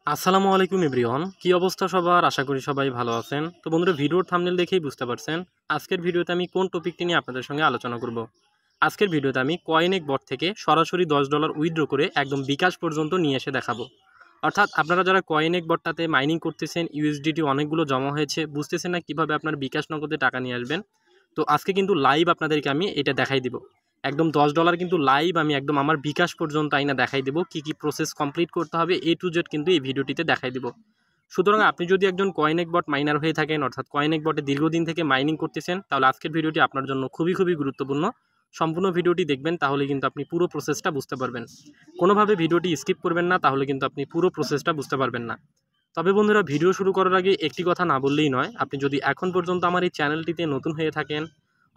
আসসালামু আলাইকুম এভরিওয়ান, কি অবস্থা সবার? আশা করি সবাই ভালো আছেন। তো বন্ধুরা, ভিডিওর থাম্বনেল দেখেই বুঝতে পারছেন আজকের ভিডিওতে আমি কোন টপিকটি নিয়ে আপনাদের সঙ্গে আলোচনা করব। আজকের ভিডিওতে আমি কয়েনেক বট থেকে সরাসরি $10 উইথড্র করে একদম বিকাশ পর্যন্ত নিয়ে এসে দেখাবো। অর্থাৎ আপনারা যারা কয়েনেক বটটাতে মাইনিং করতেছেন, ইউএসডিটি অনেকগুলো জমা হয়েছে, বুঝতেছেন না কিভাবে আপনার বিকাশ নগদে টাকা নিয়ে আসবেন, তো আজকে কিন্তু লাইভ আপনাদেরকে আমি এটা দেখাই দিব। একদম $10 কিন্তু লাইভ আমি একদম আমার বিকাশ পর্যন্ত আইনা দেখাই দেবো, কি প্রসেস কমপ্লিট করতে হবে A to Z কিন্তু এই ভিডিওটিতে দেখাই দিব। সুতরাং আপনি যদি একজন কয়েনেক বট মাইনার হয়ে থাকেন, অর্থাৎ কয়েনেক বটে দীর্ঘদিন থেকে মাইনিং করতেছেন, তাহলে আজকের ভিডিওটি আপনার জন্য খুবই গুরুত্বপূর্ণ। সম্পূর্ণ ভিডিওটি দেখবেন, তাহলে কিন্তু আপনি পুরো প্রসেসটা বুঝতে পারবেন। কোনোভাবে ভিডিওটি স্কিপ করবেন না, তাহলে কিন্তু আপনি পুরো প্রসেসটা বুঝতে পারবেন না। তবে বন্ধুরা, ভিডিও শুরু করার আগে একটি কথা না বললেই নয়, আপনি যদি এখন পর্যন্ত আমার এই চ্যানেলটিতে নতুন হয়ে থাকেন,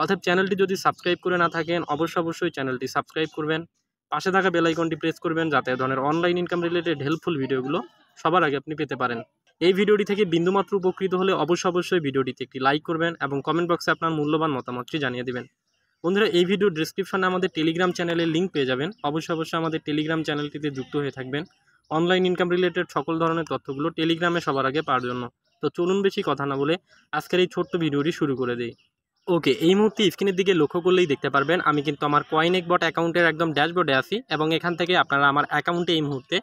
অর্থাৎ চ্যানেলটি যদি সাবস্ক্রাইব করে না থাকেন, অবশ্যই চ্যানেলটি সাবস্ক্রাইব করবেন। পাশে থাকা বেল আইকনটি প্রেস করবেন, যাতে এ ধরনের অনলাইন ইনকাম রিলেটেড হেল্পফুল ভিডিওগুলো সবার আগে আপনি পেতে পারেন। এই ভিডিওটি থেকে বিন্দুমাত্র উপকৃত হলে অবশ্যই ভিডিওটিতে একটি লাইক করবেন এবং কমেন্ট বক্সে আপনার মূল্যবান মতামতটি জানিয়ে দেবেন। বন্ধুরা, এই ভিডিও ডেসক্রিপশনে আমাদের টেলিগ্রাম চ্যানেলের লিঙ্ক পেয়ে যাবেন। অবশ্যই আমাদের টেলিগ্রাম চ্যানেলটিতে যুক্ত হয়ে থাকবেন অনলাইন ইনকাম রিলেটেড সকল ধরনের তথ্যগুলো টেলিগ্রামে সবার আগে পাওয়ার জন্য। তো চলুন বেশি কথা না বলে আজকের এই ছোট্ট ভিডিওটি শুরু করে দিই। ওকে, এই মুহূর্তে স্ক্রিনের দিকে লক্ষ্য করলেই দেখতে পারবেন আমি কিন্তু আমার কয়েনেক বট অ্যাকাউন্টের একদম ড্যাশবোর্ডে আছি, এবং এখান থেকে আপনারা আমার অ্যাকাউন্টে এই মুহূর্তে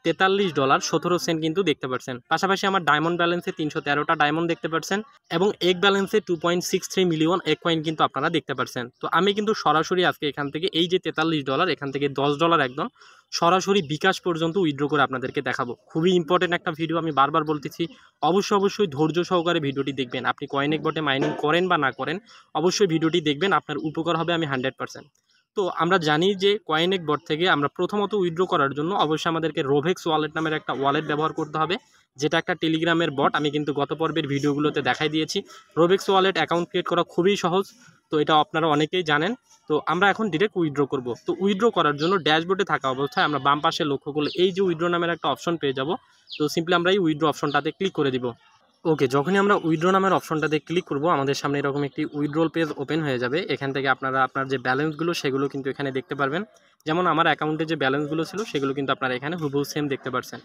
$43.17 কিন্তু দেখতে পাচ্ছেন। পাশাপাশি আমার ডায়মন্ড ব্যালেন্সে 313টা ডায়মন্ড দেখতে পাচ্ছেন, এবং এক ব্যালেন্সে 2.63 মিলিয়ন এক কয়েন কিন্তু আপনারা দেখতে পাচ্ছেন। তো আমি কিন্তু সরাসরি আজকে এখান থেকে এই যে $43, এখান থেকে $10 একদম সরাসরি বিকাশ পর্যন্ত উইথড্র করে আপনাদেরকে দেখাবো। খুবই ইম্পর্টেন্ট একটা ভিডিও, আমি বারবার বলতেছি, অবশ্যই ধৈর্য সহকারে ভিডিওটি দেখবেন। আপনি কয়েনেক বটে মাইনিং করেন বা না করেন, অবশ্যই ভিডিওটি দেখবেন, আপনার উপকার হবে আমি 100%। তো আমরা জানি যে কয়েনেক বট থেকে আমরা প্রথমত উইথড্র করার জন্য অবশ্যই আমাদেরকে রোভেক্স ওয়ালেট নামের একটা ওয়ালেট ব্যবহার করতে হবে, যেটা একটা টেলিগ্রামের বট। আমি কিন্তু গত পর্বের ভিডিওগুলোতে দেখাই দিয়েছি রোভেক্স ওয়ালেট অ্যাকাউন্ট ক্রিয়েট করা খুবই সহজ, তো এটা আপনারা অনেকেই জানেন। তো আমরা এখন ডিরেক্ট উইথড্র করব। তো উইথড্র করার জন্য ড্যাশবোর্ডে থাকা অবস্থায় আমরা বাম পাশে লক্ষ্য করলে এই যে উইথড্র নামের একটা অপশন পেয়ে যাব। তো সিম্পলি আমরা এই উইথড্র অপশনটাতে ক্লিক করে দিব। ওকে, যখনই আমরা উইথড্র নামের অপশনটাতে ক্লিক করব, আমাদের সামনে এরকম একটি উইথড্রল পেজ ওপেন হয়ে যাবে। এখান থেকে আপনারা আপনার যে ব্যালেন্সগুলো সেগুলো কিন্তু এখানে দেখতে পারবেন। যেমন আমার অ্যাকাউন্টে যে ব্যালেন্সগুলো ছিল সেগুলো কিন্তু আপনারা এখানে হুবহু সেম দেখতে পাচ্ছেন।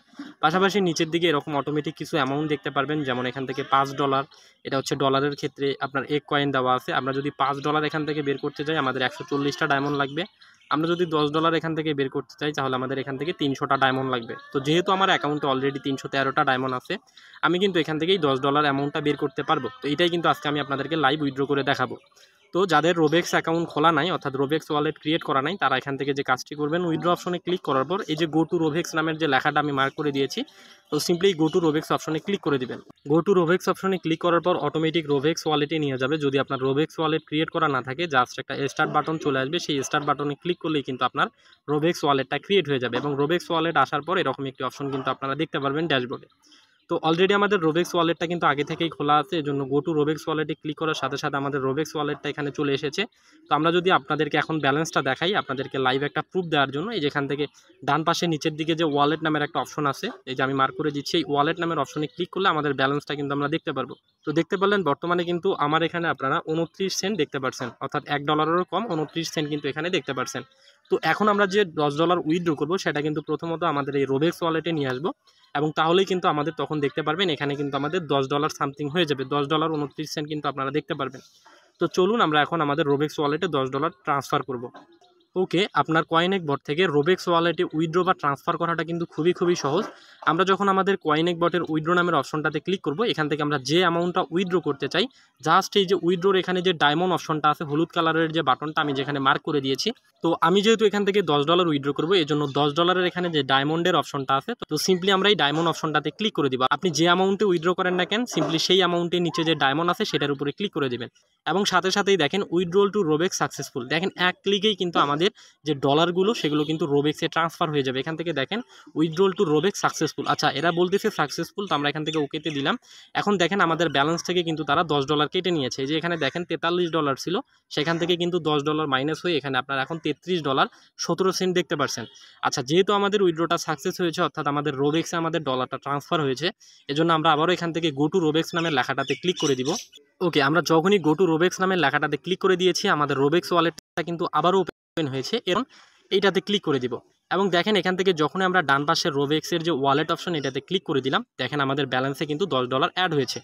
পাশাপাশি নিচের দিকে এরকম অটোমেটিক কিছু অ্যামাউন্ট দেখতে পারবেন, যেমন এখান থেকে $5, এটা হচ্ছে ডলারের ক্ষেত্রে আপনার এক কয়েন দেওয়া আছে। আমরা যদি $5 এখান থেকে বের করতে যাই, আমাদের 140টা ডায়মন্ড লাগবে। আমরা যদি $10 এখান থেকে বের করতে চাই, তাহলে আমাদের এখান থেকে 300টা ডায়মন্ড লাগবে। তো যেহেতু আমার অ্যাকাউন্টে অলরেডি 313টা ডায়মন্ড আছে, আমি কিন্তু এখান থেকেই $10 অ্যামাউন্টটা বের করতে পারবো। তো এটাই কিন্তু আজকে আমি আপনাদেরকে লাইভ উইথড্র করে দেখাবো। তো যাদের রোবেক্স অ্যাকাউন্ট খোলা নাই, অর্থাৎ রোবেক্স ওয়ালেট ক্রিয়েট করা নাই, তারা এখান থেকে যে কাজটি করবেন, উইথড্র অপশনে ক্লিক করার পর এই যে গো টু রোবেক্স নামের যে লেখাটা আমি মার্ক করে দিয়েছি, তো সিম্পলি গো টু রোবেক্স অপশনে ক্লিক করে দিবেন। গো টু রোবেক্স অপশনে ক্লিক করার পর অটোমেটিক রোবেক্স ওয়ালেটে নিয়ে যাবে। যদি আপনার রোবেক্স ওয়ালেট ক্রিয়েট করা না থাকে, জাস্ট একটা স্টার্ট বাটন চলে আসবে, সেই স্টার্ট বাটনে ক্লিক করলেই কিন্তু আপনার রোবেক্স ওয়ালেটটা ক্রিয়েট হয়ে যাবে। এবং রোবেক্স ওয়ালেট আসার পর এরকম একটি অপশন কিন্তু আপনারা দেখতে পারবেন ড্যাশবোর্ডে। তো অলরেডি আমাদের রোবেক্স ওয়ালেটটা কিন্তু আগে থেকেই খোলা আছে, এজন্য গো টু রোবেক্স ওয়ালেটে ক্লিক করার সাথে আমাদের রোবেক্স ওয়ালেটটা এখানে চলে এসেছে। তো আমরা যদি আপনাদেরকে এখন ব্যালেন্সটা দেখাই, আপনাদেরকে লাইভ একটা প্রুফ দেওয়ার জন্য, এই যেখান থেকে ডান পাশে নিচের দিকে যে ওয়ালেট নামের একটা অপশন আছে, এই যে আমি মার্ক করে দিচ্ছি, এই ওয়ালেট নামের অপশনে ক্লিক করলে আমাদের ব্যালেন্সটা কিন্তু আমরা দেখতে পারবো। তো দেখতে পারলেন বর্তমানে কিন্তু আমার এখানে আপনারা 29 সেন্ট দেখতে পাচ্ছেন, অর্থাৎ $1 কম 29 সেন্ট কিন্তু এখানে দেখতে পাচ্ছেন। তো এখন আমরা যে $10 উইথড্র করবো, সেটা কিন্তু প্রথমত আমাদের এই রোবেক্স ওয়ালেটে নিয়ে আসবো, এবং তাহলেই কিন্তু আমাদের তখন দেখতে পারবেন এখানে কিন্তু আমাদের $10 সামথিং হয়ে যাবে। $10.29 কিন্তু আপনারা দেখতে পারবেন। তো চলুন আমরা এখন আমাদের রোবেক্স ওয়ালেটে $10 ট্রান্সফার করব। ওকে, আপনার কয়েনেক বট থেকে রোবেক্স ওয়ালেটে উইথড্র বা ট্রান্সফার করাটা কিন্তু খুবই সহজ। আমরা যখন আমাদের কয়েনেক বটের উইথড্র নামের অপশনটাতে ক্লিক করব, এখান থেকে আমরা যে অ্যামাউন্টটা উইথড্র করতে চাই, জাস্ট এই যে উইথড্রোর এখানে যে ডায়মন্ড অপশনটা আছে, হলুদ কালারের যে বাটনটা আমি যেখানে মার্ক করে দিয়েছি, তো আমি যেহেতু এখান থেকে $10 উইথড্র করবো, এই জন্য $10 এখানে যে ডায়মন্ডের অপশনটা আছে, তো সিম্পলি আমরা এই ডায়মন্ড অপশনটাতে ক্লিক করে দিব। আপনি যে অ্যামাউন্টে উইথড্র করেন না কেন, সিম্পলি সেই অ্যামাউন্টের নিচে যে ডায়মন্ড আছে সেটার উপরে ক্লিক করে দেবেন, এবং সাথেই দেখেন উইথড্রল টু রোবেক্স সাকসেসফুল। দেখেন এক ক্লিকেই কিন্তু আমাদের যে ডলারগুলো সেগুলো কিন্তু রোবেক্সে ট্রান্সফার হয়ে যাবে। এখান থেকে দেখেন উইথড্রল টু রোবেক্স সাকসেসফুল। আচ্ছা, এরা বলতেছে সাকসেসফুল, তো আমরা এখান থেকে ওকেতে দিলাম। এখন দেখেন আমাদের ব্যালেন্স থেকে কিন্তু তারা $10 কেটে নিয়েছে। যে এখানে দেখেন $43 ছিল, সেখান থেকে কিন্তু $10 মাইনাস হয়ে এখানে আপনার এখন $33.17 দেখতে পাচ্ছেন। আচ্ছা, যেহেতু আমাদের উইথড্রটা সাকসেস হয়েছে, অর্থাৎ আমাদের রোবেক্সে আমাদের ডলারটা ট্রান্সফার হয়েছে, এজন্য আমরা আবারও এখান থেকে গো টু রোবেক্স নামের লেখাটাতে ক্লিক করে দিব। ওকে, আমরা যখনই গো টু রোবেক্স নামের লেখাটাতে ক্লিক করে দিয়েছি, আমাদের রোবেক্স ওয়ালেটটা কিন্তু আবারও ওপেন হয়েছে। এখন এইটাতে ক্লিক করে দিব। এবং দেখেন এখান থেকে যখন আমরা ডান পাশের রোবেক্সের যে ওয়ালেট অপশন এটাতে ক্লিক করে দিলাম, দেখেন আমাদের ব্যালেন্সে কিন্তু $10 অ্যাড হয়েছে।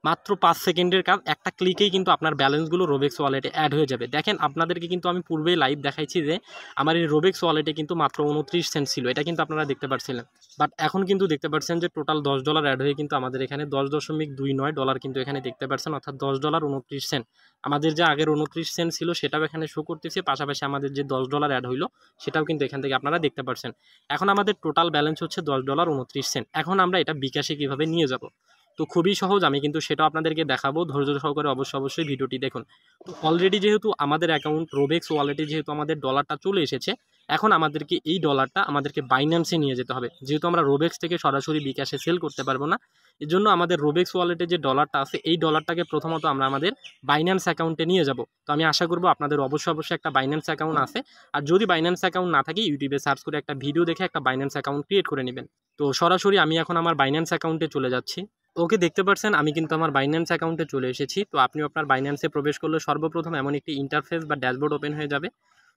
মাত্র 5 সেকেন্ডের কাজ, একটা ক্লিকেই কিন্তু আপনার ব্যালেন্সগুলো রোবেক্স ওয়ালেটে অ্যাড হয়ে যাবে। দেখেন আপনাদেরকে কিন্তু আমি পূর্বেই লাইভ দেখাইছি যে আমার এই রোবেক্স ওয়ালেটে কিন্তু মাত্র 29 সেন্ট ছিল, এটা কিন্তু আপনারা দেখতে পাচ্ছিলেন। বাট এখন কিন্তু দেখতে পাচ্ছেন যে টোটাল $10 অ্যাড হয়ে কিন্তু আমাদের এখানে $10.29 কিন্তু এখানে দেখতে পাচ্ছেন, অর্থাৎ $10.29। আমাদের যে আগের 29 সেন্ট ছিল সেটাও এখানে শো করতেছে, পাশাপাশি আমাদের যে $10 অ্যাড হইলো সেটাও কিন্তু এখান থেকে আপনারা দেখতে পাচ্ছেন। এখন আমাদের টোটাল ব্যালেন্স হচ্ছে $10.29। এখন আমরা এটা বিকাশে কিভাবে নিয়ে যাব, তো খুবই সহজ, আমি কিন্তু সেটাও আপনাদেরকে দেখাবো, ধৈর্য সহকারে অবশ্যই ভিডিওটি দেখুন। তো অলরেডি যেহেতু আমাদের অ্যাকাউন্ট রোবেক্স ওয়ালেটে যেহেতু আমাদের ডলারটা চলে এসেছে, এখন আমাদেরকে এই ডলারটা আমাদেরকে বাইন্যান্সে নিয়ে যেতে হবে। যেহেতু আমরা রোবেক্স থেকে সরাসরি বিকাশে সেল করতে পারবো না, এর জন্য আমাদের রোবেক্স ওয়ালেটে যে ডলারটা আছে এই ডলারটাকে প্রথমত আমরা আমাদের বাইন্যান্স অ্যাকাউন্টে নিয়ে যাব। তো আমি আশা করবো আপনাদের অবশ্যই একটা বাইন্যান্স অ্যাকাউন্ট আছে, আর যদি বাইন্যান্স অ্যাকাউন্ট না থাকে ইউটিউবে সার্চ করে একটা ভিডিও দেখে একটা বাইন্যান্স অ্যাকাউন্ট ক্রিয়েট করে নেবেন। তো সরাসরি আমি এখন আমার বাইন্যান্স অ্যাকাউন্টে চলে যাচ্ছি। ওকে, দেখতে পাচ্ছেন আমি কিন্তু আমার বাইন্যান্স অ্যাকাউন্টে চলে এসেছি। তো আপনি আপনার বাইন্যান্সে প্রবেশ করলে সর্বপ্রথম এমন একটি ইন্টারফেস বা ড্যাশবোর্ড ওপেন হয়ে যাবে।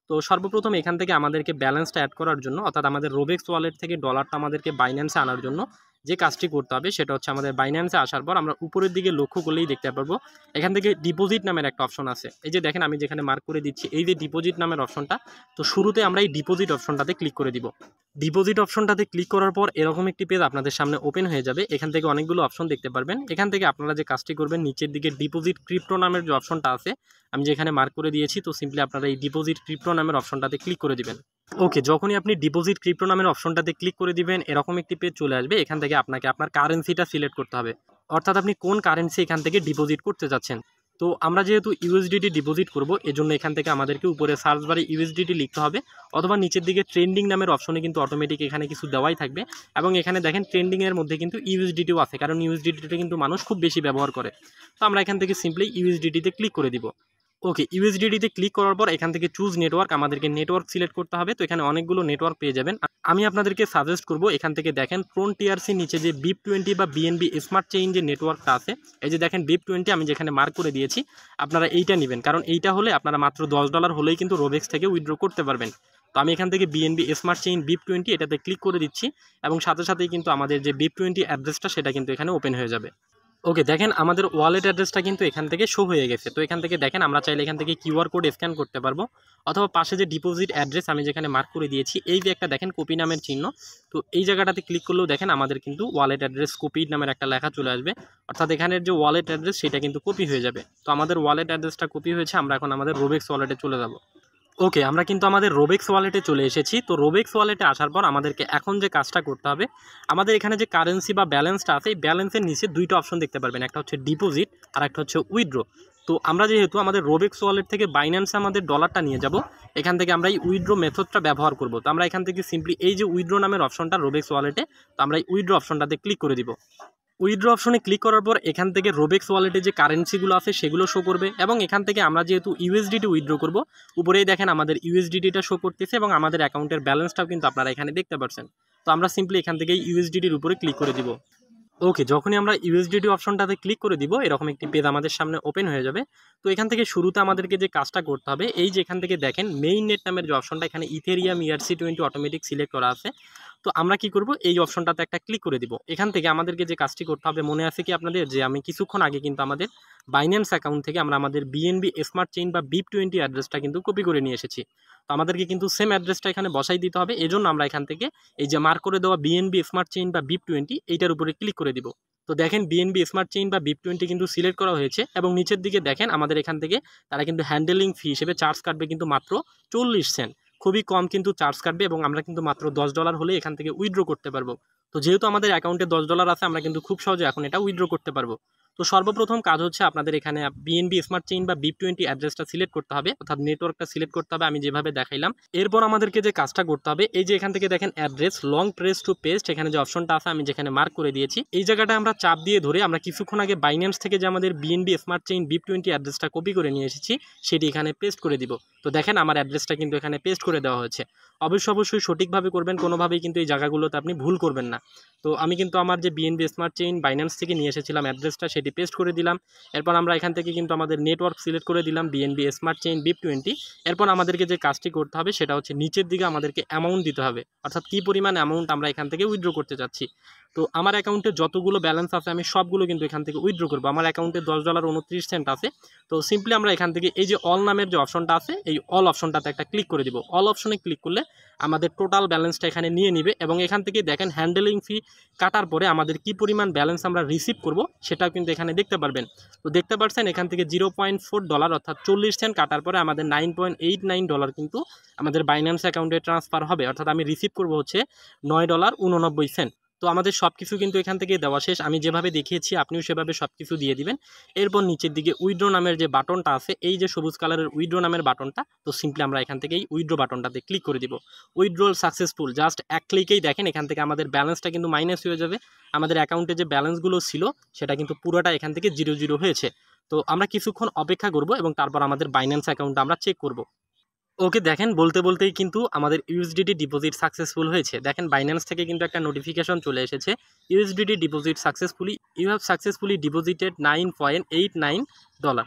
তো সর্বপ্রথম এখান থেকে আমাদেরকে ব্যালেন্সটা অ্যাড করার জন্য, অর্থাৎ আমাদের রোবেক্স ওয়ালেট থেকে ডলারটা আমাদেরকে বাইন্যান্সে আনার জন্য যে কাজটি করতে হবে সেটা হচ্ছে আমাদের বাইন্যান্সে আসার পর আমরা উপরের দিকে লক্ষ্য করলেই দেখতে পারবো এখান থেকে ডিপোজিট নামের একটা অপশন আছে। এই যে দেখেন আমি যেখানে মার্ক করে দিচ্ছি এই যে ডিপোজিট নামের অপশনটা, তো শুরুতে আমরা এই ডিপোজিট অপশনটাতে ক্লিক করে দিব। ডিপোজিট অপশনটাতে ক্লিক করার পর এরকম একটি পেজ আপনাদের সামনে ওপেন হয়ে যাবে। এখান থেকে অনেকগুলো অপশন দেখতে পারবেন। এখান থেকে আপনারা যে কাজটি করবেন, নিচের দিকে ডিপোজিট ক্রিপ্টো নামের যে অপশনটা আছে আমি যেখানে মার্ক করে দিয়েছি, তো সিম্পলি আপনারা এই ডিপোজিট ক্রিপ্টো নামের অপশনটাতে ক্লিক করে দিবেন। ওকে, যখনই আপনি ডিপোজিট ক্রিপ্টো নামের অপশনটাতে ক্লিক করে দিবেন এরকম একটি পেজ চলে আসবে। এখান থেকে আপনাকে আপনার কারেন্সিটা সিলেক্ট করতে হবে, অর্থাৎ আপনি কোন কারেন্সি এখান থেকে ডিপোজিট করতে যাচ্ছেন। তো আমরা যেহেতু ইউএসডিটি ডিপোজিট করব, এজন্য এখান থেকে আমাদেরকে উপরে সার্চ বারে ইউএসডিটি লিখতে হবে, অথবা নিচের দিকে ট্রেন্ডিং নামের অপশনে কিন্তু অটোমেটিক এখানে কিছু দেওয়াই থাকবে। এবং এখানে দেখেন ট্রেন্ডিংয়ের মধ্যে কিন্তু ইউএসডিটিও আছে, কারণ ইউএসডিটিটা কিন্তু মানুষ খুব বেশি ব্যবহার করে। তো আমরা এখান থেকে সিম্পলি ইউএসডিটিতে ক্লিক করে দিব। ওকে, ইউএসডিটিতে ক্লিক করার পর এখান থেকে চুজ নেটওয়ার্ক, আমাদেরকে নেটওয়ার্ক সিলেক্ট করতে হবে। তো এখানে অনেকগুলো নেটওয়ার্ক পেয়ে যাবেন। আমি আপনাদেরকে সাজেস্ট করব এখান থেকে দেখেন ফ্রন্টিয়ারসি নিচে যে BIP20 বা BNB স্মার্ট চেইন যে নেটওয়ার্কটা আছে, এই যে দেখেন BIP20 আমি যেখানে মার্ক করে দিয়েছি, আপনারা এইটা নেবেন, কারণ এইটা হলে আপনারা মাত্র $10 হলেই কিন্তু রোবেক্স থেকে উইথড্র করতে পারবেন। তো আমি এখান থেকে BNB স্মার্ট চেইন BIP20 এটাতে ক্লিক করে দিচ্ছি, এবং সাথে সাথেই কিন্তু আমাদের যে BIP20 অ্যাড্রেসটা সেটা কিন্তু এখানে ওপেন হয়ে যাবে। ওকে, দেখেন আমাদের ওয়ালেট অ্যাড্রেসটা কিন্তু এখান থেকে শো হয়ে গেছে। তো এখান থেকে দেখেন আমরা চাইলে এখান থেকে কিউআর কোড স্ক্যান করতে পারবো, অথবা পাশে যে ডিপোজিট অ্যাড্রেস আমি যেখানে মার্ক করে দিয়েছি এই যে একটা দেখেন কপি নামের চিহ্ন, তো এই জায়গাটাতে ক্লিক করলেও দেখেন আমাদের কিন্তু ওয়ালেট অ্যাড্রেস কপি নামের একটা লেখা চলে আসবে, অর্থাৎ এখানের যে ওয়ালেট অ্যাড্রেস সেটা কিন্তু কপি হয়ে যাবে। তো আমাদের ওয়ালেট অ্যাড্রেসটা কপি হয়েছে, আমরা এখন আমাদের রোবেক্স ওয়ালেটে চলে যাব। ওকে, আমরা কিন্তু আমাদের রোবেক্স ওয়ালেটে চলে এসেছি। তো রোবেক্স ওয়ালেটে আসার পর আমাদেরকে এখন যে কাজটা করতে হবে, আমাদের এখানে যে কারেন্সি বা ব্যালেন্সটা আছে এই ব্যালেন্সের নিচে দুইটা অপশন দেখতে পারবেন, একটা হচ্ছে ডিপোজিট আর একটা হচ্ছে উইথড্র। তো আমরা যেহেতু আমাদের রোবেক্স ওয়ালেট থেকে বাইন্যান্সে আমাদের ডলারটা নিয়ে যাব, এখান থেকে আমরা এই উইথড্র মেথডটা ব্যবহার করব। তো আমরা এখান থেকে সিম্পলি এই যে উইথড্র নামের অপশনটা রোবেক্স ওয়ালেটে, তো আমরা এই উইথড্র অপশনটাতে ক্লিক করে দিব। উইথড্র অপশনে ক্লিক করার পর এখান থেকে রোবেক্স ওয়ালেটে যে কারেন্সিগুলো আছে সেগুলো শো করবে, এবং এখান থেকে আমরা যেহেতু ইউএসডিটি উইথড্র করব, উপরেই দেখেন আমাদের ইউএসডিটিটা শো করতেছে এবং আমাদের অ্যাকাউন্টের ব্যালেন্সটাও কিন্তু আপনারা এখানে দেখতে পাচ্ছেন। তো আমরা সিম্পলি এখান থেকে ইউএসডিটির উপরে ক্লিক করে দিব। ওকে, যখনই আমরা ইউএসডিটি অপশনটাতে ক্লিক করে দিব এরকম একটি পেজ আমাদের সামনে ওপেন হয়ে যাবে। তো এখান থেকে শুরুতে আমাদেরকে যে কাজটা করতে হবে, এই যে এখান থেকে দেখেন মেইন নেট নামের যে অপশনটা, এখানে ইথেরিয়াম ERC20 অটোমেটিক সিলেক্ট করা আছে। তো আমরা কি করব, এই অপশনটাতে একটা ক্লিক করে দিব। এখান থেকে আমাদেরকে যে কাজটি করতে হবে, মনে আছে কি আপনাদের, যে আমি কিছুক্ষণ আগে কিন্তু আমাদের বাইন্যান্স অ্যাকাউন্ট থেকে আমরা আমাদের BNB স্মার্ট চেইন বা BIP20 অ্যাড্রেসটা কিন্তু কপি করে নিয়ে এসেছি। তো আমাদেরকে কিন্তু সেম অ্যাড্রেসটা এখানে বসাই দিতে হবে। এজন্য আমরা এখান থেকে এই যে মার্ক করে দেওয়া BNB স্মার্ট চেইন বা BIP20 এইটার উপরে ক্লিক করে দিব। তো দেখেন BNB স্মার্ট চেইন বা BIP20 কিন্তু সিলেক্ট করা হয়েছে, এবং নিচের দিকে দেখেন আমাদের এখান থেকে তারা কিন্তু হ্যান্ডেলিং ফি হিসেবে চার্জ কাটবে কিন্তু মাত্র 40 সেন্ট। খুবই কম কিন্তু চার্জ কাটবে, এবং আমরা কিন্তু মাত্র $10 হলে এখান থেকে উইথড্র করতে পারবো। তো যেহেতু আমাদের অ্যাকাউন্টে $10 আছে, আমরা কিন্তু খুব সহজে এখন এটা উইথড্র করতে পারবো। তো সর্বপ্রথম কাজ হচ্ছে আপনাদের এখানে BNB স্মার্ট চেইন বা BIP20 অ্যাড্রেসটা সিলেক্ট করতে হবে, অর্থাৎ নেটওয়ার্কটা সিলেক্ট করতে হবে আমি যেভাবে দেখাইলাম। এরপর আমাদেরকে যে কাজটা করতে হবে, এই যে এখান থেকে দেখেন address long press to paste, এখানে যে অপশনটা আছে আমি যেখানে মার্ক করে দিয়েছি, এই জায়গাটা আমরা চাপ দিয়ে ধরে আমরা কিছুক্ষণ আগে বাইন্যান্স থেকে যে আমাদের BNB স্মার্ট চেইন BIP20 অ্যাড্রেসটা কপি করে নিয়ে এসেছি সেটি এখানে পেস্ট করে দিব। তো দেখেন আমার অ্যাড্রেসটা কিন্তু এখানে পেস্ট করে দেওয়া হয়েছে। অবশ্যই সঠিকভাবে করবেন, কোনোভাবেই কিন্তু এই জায়গাগুলোতে আপনি ভুল করবেন না। তো আমি কিন্তু আমার যে বিএনবি স্মার্ট চেইন বাইন্যান্স থেকে নিয়ে এসেছিলাম অ্যাড্রেসটা, সেটি পেস্ট করে দিলাম। এরপর আমরা এখান থেকে কিন্তু আমাদের নেটওয়ার্ক সিলেক্ট করে দিলাম বিএনবি স্মার্ট চেইন BIP20। এরপর আমাদেরকে যে কাজটি করতে হবে সেটা হচ্ছে নিচের দিকে আমাদেরকে অ্যামাউন্ট দিতে হবে, অর্থাৎ কী পরিমাণ অ্যামাউন্ট আমরা এখান থেকে উইথড্র করতে চাচ্ছি। তো আমার অ্যাকাউন্টে যতগুলো ব্যালেন্স আছে আমি সবগুলো কিন্তু এখান থেকে উইথড্র করবো। আমার অ্যাকাউন্টে $10.29 আছে। তো সিম্পলি আমরা এখান থেকে এই যে অল নামের যে অপশনটা আছে, এই অল অপশনটাতে একটা ক্লিক করে দিব। অল অপশনে ক্লিক করলে আমাদের টোটাল ব্যালেন্সটা এখানে নিয়ে নিবে এবং এখান থেকে দেখেন হ্যান্ডেলিং ফি কাটার পরে আমাদের কি পরিমাণ ব্যালেন্স আমরা রিসিভ করব সেটাও কিন্তু এখানে দেখতে পারবেন। তো দেখতে পাচ্ছেন এখান থেকে $0.4 অর্থাৎ 40 সেন্ট কাটার পরে আমাদের $9.89 কিন্তু আমাদের বাইন্যান্স অ্যাকাউন্টে ট্রান্সফার হবে, অর্থাৎ আমি রিসিভ করব হচ্ছে $9.89। তো আমাদের সব কিছু কিন্তু এখান থেকে দেওয়া শেষ। আমি যেভাবে দেখিয়েছি আপনিও সেভাবে সব কিছু দিয়ে দিবেন। এরপর নিচের দিকে উইথড্র নামের যে বাটনটা আছে, এই যে সবুজ কালারের উইথড্র নামের বাটনটা, তো সিম্পলি আমরা এখান থেকে এই উইথড্র বাটনটাতে ক্লিক করে দিব। উইথড্রল সাকসেসফুল, জাস্ট এক ক্লিকেই দেখেন এখান থেকে আমাদের ব্যালেন্সটা কিন্তু মাইনাস হয়ে যাবে। আমাদের অ্যাকাউন্টে যে ব্যালেন্সগুলো ছিল সেটা কিন্তু পুরোটা এখান থেকে 0 হয়েছে। তো আমরা কিছুক্ষণ অপেক্ষা করব এবং তারপর আমাদের বাইন্যান্স অ্যাকাউন্টটা আমরা চেক করব। ওকে, দেখেন বলতেই কিন্তু আমাদের ইউএসডিটি ডিপোজিট সাকসেসফুল হয়েছে। দেখেন বাইন্যান্স থেকে কিন্তু একটা নোটিফিকেশন চলে এসেছে, USDT deposit successfully, you have successfully deposited $9.89।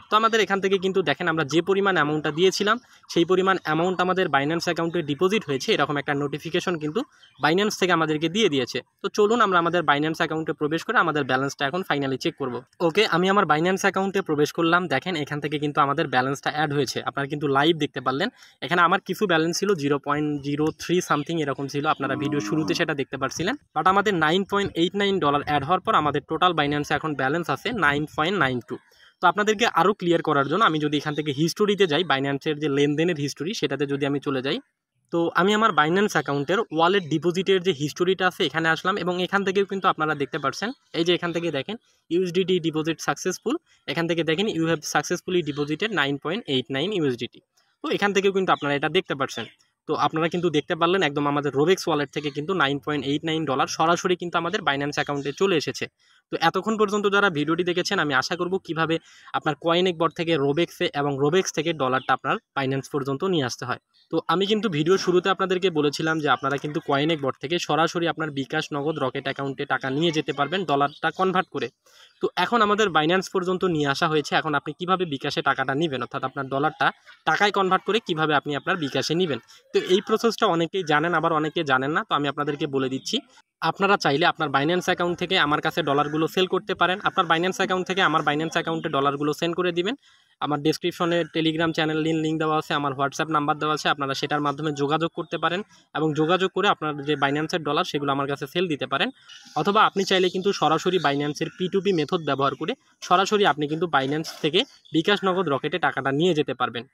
তো আমাদের এখান থেকে কিন্তু দেখেন আমরা যে পরিমাণ অ্যামাউন্টটা দিয়েছিলাম সেই পরিমাণ অ্যামাউন্ট আমাদের বাইন্যান্স অ্যাকাউন্টে ডিপোজিট হয়েছে, এরকম একটা নোটিফিকেশন কিন্তু বাইন্যান্স থেকে আমাদেরকে দিয়ে দিয়েছে। তো চলুন আমরা আমাদের বাইন্যান্স অ্যাকাউন্টে প্রবেশ করে আমাদের ব্যালেন্সটা এখন ফাইনালি চেক করব। ওকে, আমি আমার বাইন্যান্স অ্যাকাউন্টে প্রবেশ করলাম। দেখেন এখান থেকে কিন্তু আমাদের ব্যালেন্সটা অ্যাড হয়েছে, আপনারা কিন্তু লাইভ দেখতে পারলেন। এখানে আমার কিছু ব্যালেন্স ছিল 0.03 সামথিং এরকম ছিল, আপনারা ভিডিও শুরুতে সেটা দেখতে পাচ্ছিলেন। বাট আমাদের $9.89 অ্যাড হওয়ার পর আমাদের টোটাল বাইন্যান্সে এখন ব্যালেন্স আছে 9.92। তো আপনাদেরকে আরও ক্লিয়ার করার জন্য আমি যদি এখান থেকে হিস্টোরিতে যাই, বাইন্যান্সের যে লেনদেনের হিস্টোরি সেটাতে যদি আমি চলে যাই, তো আমি আমার বাইন্যান্স অ্যাকাউন্টের ওয়ালেট ডিপোজিটের যে হিস্টোরিটা আছে এখানে আসলাম এবং এখান থেকেও কিন্তু আপনারা দেখতে পাচ্ছেন, এই যে এখান থেকে দেখেন ইউএসডিটি ডিপোজিট সাকসেসফুল, এখান থেকে দেখেন ইউ হ্যাভ সাকসেসফুলি ডিপোজিটেড $9.89। তো এখান থেকেও কিন্তু আপনারা এটা দেখতে পাচ্ছেন। তো আপনারা কিন্তু দেখতে পারলেন একদম আমাদের রোবেক্স ওয়ালেট থেকে কিন্তু $9.89 সরাসরি কিন্তু আমাদের বাইন্যান্স অ্যাকাউন্টে চলে এসেছে। তো এতক্ষণ পর্যন্ত যারা ভিডিওটি দেখেছেন, আমি আশা করব কিভাবে আপনার কয়েনেকবট থেকে রোবেক্সে এবং রোবেক্স থেকে ডলারটা আপনার বাইন্যান্স পর্যন্ত নিয়ে আসতে হয়। তো আমি কিন্তু ভিডিও শুরুতে আপনাদেরকে বলেছিলাম যে আপনারা কিন্তু কয়েনেকবট থেকে সরাসরি আপনার বিকাশ, নগদ, রকেট অ্যাকাউন্টে টাকা নিয়ে যেতে পারবেন ডলারটা কনভার্ট করে। তো এখন আমাদের বাইন্যান্স পর্যন্ত নিয়ে আসা হয়েছে, এখন আপনি কিভাবে বিকাশে টাকাটা নেবেন, অর্থাৎ আপনার ডলারটা টাকায় কনভার্ট করে কিভাবে আপনি আপনার বিকাশে নেবেন। তো এই প্রসেসটা অনেকেই জানেন, আবার অনেকে জানেন না। তো আমি আপনাদেরকে বলে দিচ্ছি, আপনারা চাইলে আপনার বাইন্যান্স অ্যাকাউন্ট থেকে আমার কাছে ডলারগুলো সেল করতে পারেন। আপনার বাইন্যান্স অ্যাকাউন্ট থেকে আমার বাইন্যান্স অ্যাকাউন্টে ডলারগুলো সেন্ড করে দিবেন। আমার ডেসক্রিপশনে টেলিগ্রাম চ্যানেল লিঙ্ক দেওয়া আছে, আমার হোয়াটসঅ্যাপ নাম্বার দেওয়া আছে, আপনারা সেটার মাধ্যমে যোগাযোগ করতে পারেন এবং যোগাযোগ করে আপনার যে বাইন্যান্সের ডলার সেগুলো আমার কাছে সেল দিতে পারেন। অথবা আপনি চাইলে কিন্তু সরাসরি বাইন্যান্সের P2P মেথড ব্যবহার করে সরাসরি আপনি কিন্তু বাইন্যান্স থেকে বিকাশ, নগদ, রকেটে টাকাটা নিয়ে যেতে পারবেন।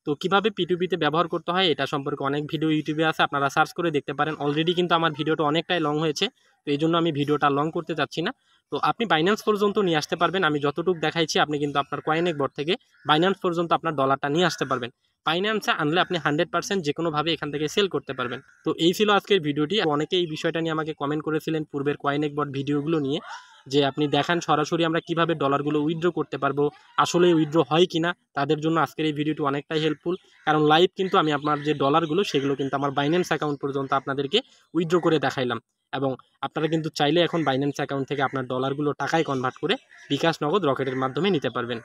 তো কীভাবে P2P-তে ব্যবহার করতে হয় এটা সম্পর্কে অনেক ভিডিও ইউটিউবে আছে, আপনারা সার্চ করে দেখতে পারেন। অলরেডি কিন্তু আমার ভিডিওটা অনেকটাই লং হয়েছে, তো এই জন্য আমি ভিডিওটা লং করতে চাচ্ছি না। তো আপনি বাইন্যান্স পর্যন্ত নিয়ে আসতে পারবেন, আমি যতটুকু দেখাইছি আপনি কিন্তু আপনার কয়েনেকবট থেকে বাইন্যান্স পর্যন্ত আপনার ডলারটা নিয়ে আসতে পারবেন। বাইন্যান্সে আনলে আপনি 100% যে কোনোভাবে এখান থেকে সেল করতে পারবেন। তো এই ছিল আজকের ভিডিওটি। অনেকে এই বিষয়টা নিয়ে আমাকে কমেন্ট করেছিলেন পূর্বের কয়েনেকবট ভিডিওগুলো নিয়ে, যে আপনি দেখান সরাসরি আমরা কিভাবে ডলারগুলো উইথড্র করতে পারবো, আসলে উইথড্র হয় কিনা। তাদের জন্য আজকের এই ভিডিওটি অনেকটাই হেল্পফুল, কারণ লাইভ কিন্তু আমি আপনার যে ডলারগুলো সেগুলো কিন্তু আমার বাইন্যান্স অ্যাকাউন্ট পর্যন্ত আপনাদেরকে উইথড্র করে দেখাইলাম। এবং আপনারা কিন্তু চাইলে এখন বাইন্যান্স অ্যাকাউন্ট থেকে আপনার ডলারগুলো টাকায় কনভার্ট করে বিকাশ, নগদ, রকেটের মাধ্যমে নিতে পারবেন।